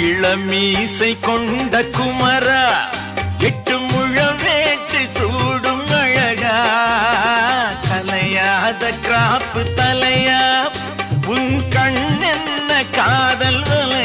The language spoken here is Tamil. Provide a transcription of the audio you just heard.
இளமீசை கொண்ட குமரா, 8 முழம் வேட்டு சூடும் அழகா, கலையாத கிராப்பு தலையா, உன் கண்ணென்ன காதல் வலை